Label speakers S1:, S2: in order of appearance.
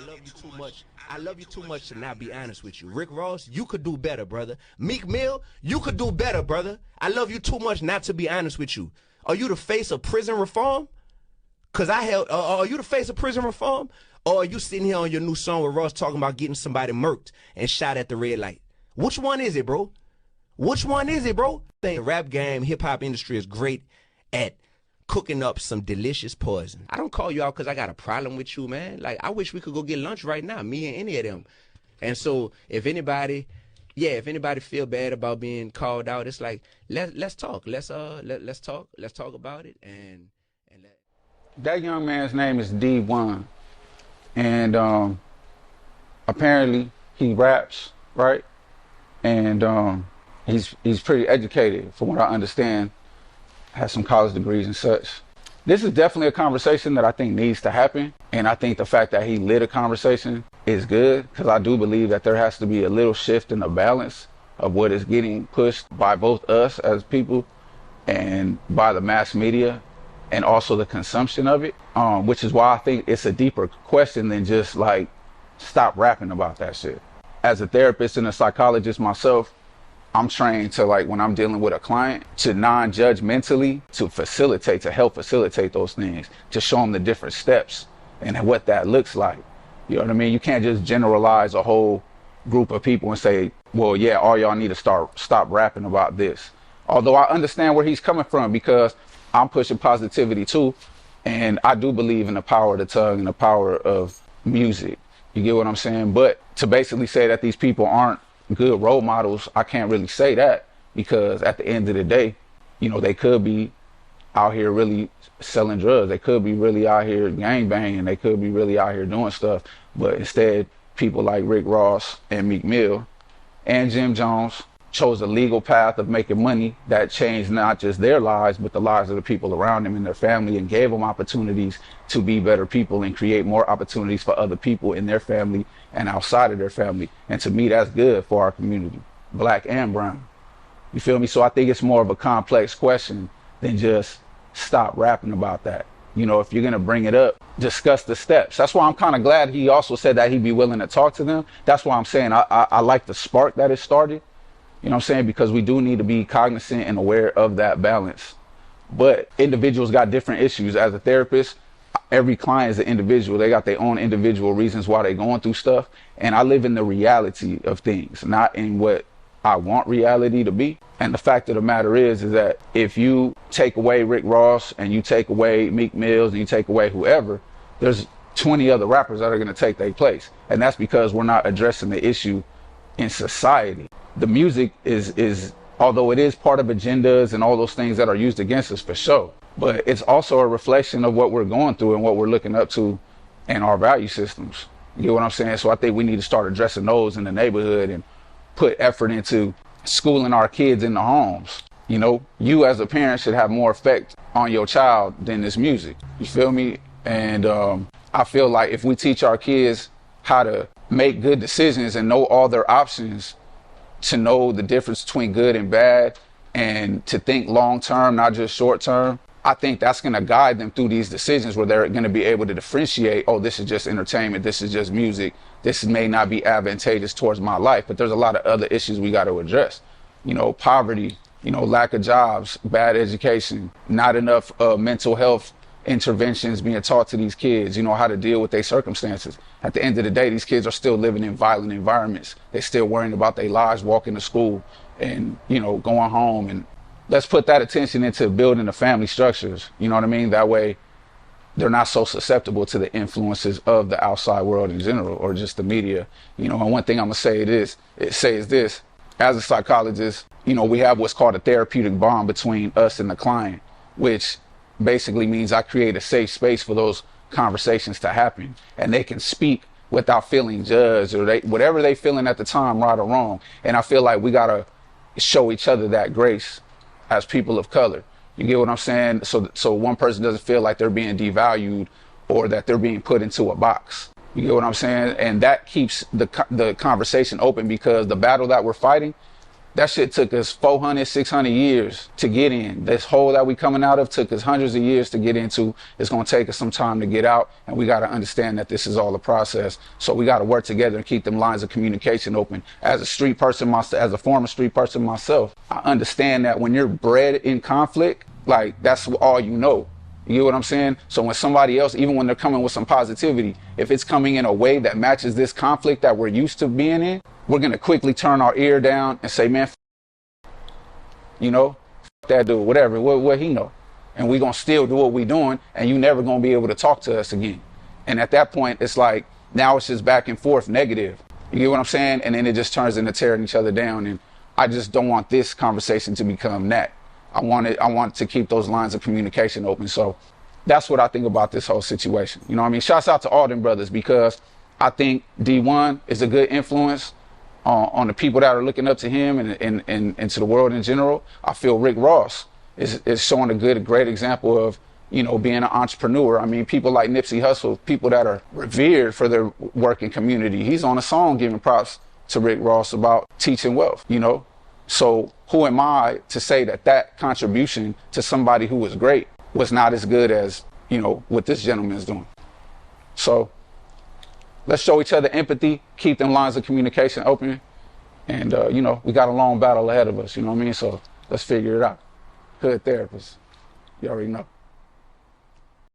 S1: love you too much. I love you too much to not be honest with you. Rick Ross, you could do better, brother. Meek Mill, you could do better, brother. I love you too much not to be honest with you. Are you the face of prison reform? Cause are you the face of prison reform? Or are you sitting here on your new song with Ross talking about getting somebody murked and shot at the red light? Which one is it, bro? Which one is it, bro? The rap game, hip-hop industry is great at cooking up some delicious poison. I don't call you out because I got a problem with you, man. Like, I wish we could go get lunch right now, me and any of them. And so if anybody feel bad about being called out, it's like, let's talk. Let's talk. Let's talk about it. And
S2: that young man's name is D1. And apparently he raps, right? And he's pretty educated, from what I understand, has some college degrees and such. This is definitely a conversation that I think needs to happen. And I think the fact that he lit a conversation is good, because I do believe that there has to be a little shift in the balance of what is getting pushed by both us as people and by the mass media, and also the consumption of it, which is why I think it's a deeper question than just like, stop rapping about that shit. As a therapist and a psychologist myself, I'm trained to, like, when I'm dealing with a client, to non-judgmentally, to help facilitate those things, to show them the different steps and what that looks like. You know what I mean? You can't just generalize a whole group of people and say, well, yeah, all y'all need to stop rapping about this. Although I understand where he's coming from, because I'm pushing positivity too. And I do believe in the power of the tongue and the power of music. You get what I'm saying? But to basically say that these people aren't good role models, I can't really say that, because at the end of the day, you know, they could be out here really selling drugs. They could be really out here gangbanging. They could be really out here doing stuff. But instead, people like Rick Ross and Meek Mill and Jim Jones chose a legal path of making money that changed not just their lives, but the lives of the people around them and their family, and gave them opportunities to be better people and create more opportunities for other people in their family and outside of their family. And to me, that's good for our community, black and brown. You feel me? So I think it's more of a complex question than just stop rapping about that. You know, if you're going to bring it up, discuss the steps. That's why I'm kind of glad he also said that he'd be willing to talk to them. That's why I'm saying I like the spark that it started. You know what I'm saying? Because we do need to be cognizant and aware of that balance. But individuals got different issues. As a therapist, every client is an individual. They got their own individual reasons why they're going through stuff. And I live in the reality of things, not in what I want reality to be. And the fact of the matter is that if you take away Rick Ross and you take away Meek Mills and you take away whoever, there's 20 other rappers that are going to take their place. And that's because we're not addressing the issue in society. The music is, although it is part of agendas and all those things that are used against us for sure, but it's also a reflection of what we're going through and what we're looking up to and our value systems. You know what I'm saying? So I think we need to start addressing those in the neighborhood and put effort into schooling our kids in the homes. You know, you as a parent should have more effect on your child than this music. You feel me? And I feel like if we teach our kids how to make good decisions and know all their options, to know the difference between good and bad, and to think long term, not just short term, I think that's going to guide them through these decisions where they're going to be able to differentiate, oh, this is just entertainment, this is just music, this may not be advantageous towards my life, but there's a lot of other issues we got to address. You know, poverty, you know, lack of jobs, bad education, not enough mental health interventions being taught to these kids, you know, how to deal with their circumstances. At the end of the day, these kids are still living in violent environments. They're still worrying about their lives, walking to school and, you know, going home. And let's put that attention into building the family structures. You know what I mean? That way they're not so susceptible to the influences of the outside world in general, or just the media. You know, and one thing I'm gonna say is this, as a psychologist, you know, we have what's called a therapeutic bond between us and the client, which basically means I create a safe space for those conversations to happen, and they can speak without feeling judged, or whatever they feeling at the time, right or wrong. And I feel like we gotta show each other that grace as people of color. You get what I'm saying? So one person doesn't feel like they're being devalued or that they're being put into a box. You get what I'm saying? And that keeps the conversation open, because the battle that we're fighting That shit took us 400, 600 years to get in. This hole that we coming out of took us hundreds of years to get into. It's going to take us some time to get out, and we got to understand that this is all a process. So we got to work together and keep them lines of communication open. As a street person, myself, as a former street person myself, I understand that when you're bred in conflict, like, that's all you know. You get what I'm saying? So when somebody else, even when they're coming with some positivity, if it's coming in a way that matches this conflict that we're used to being in, we're going to quickly turn our ear down and say, man, you know, that dude, whatever, what he know. And we're going to still do what we're doing, and you never going to be able to talk to us again. And at that point, it's like, now it's just back and forth negative. You get what I'm saying? And then it just turns into tearing each other down. And I just don't want this conversation to become that. I want to keep those lines of communication open. So that's what I think about this whole situation. You know what I mean? Shouts out to all them brothers, because I think D1 is a good influence on the people that are looking up to him and to the world in general. I feel Rick Ross is showing a great example of, you know, being an entrepreneur. I mean, people like Nipsey Hussle, people that are revered for their work in community. He's on a song giving props to Rick Ross about teaching wealth, you know? So who am I to say that that contribution to somebody who was great was not as good as, you know, what this gentleman is doing? So let's show each other empathy, keep them lines of communication open. And, you know, we got a long battle ahead of us, you know what I mean? So let's figure it out. Hood therapists, you already know.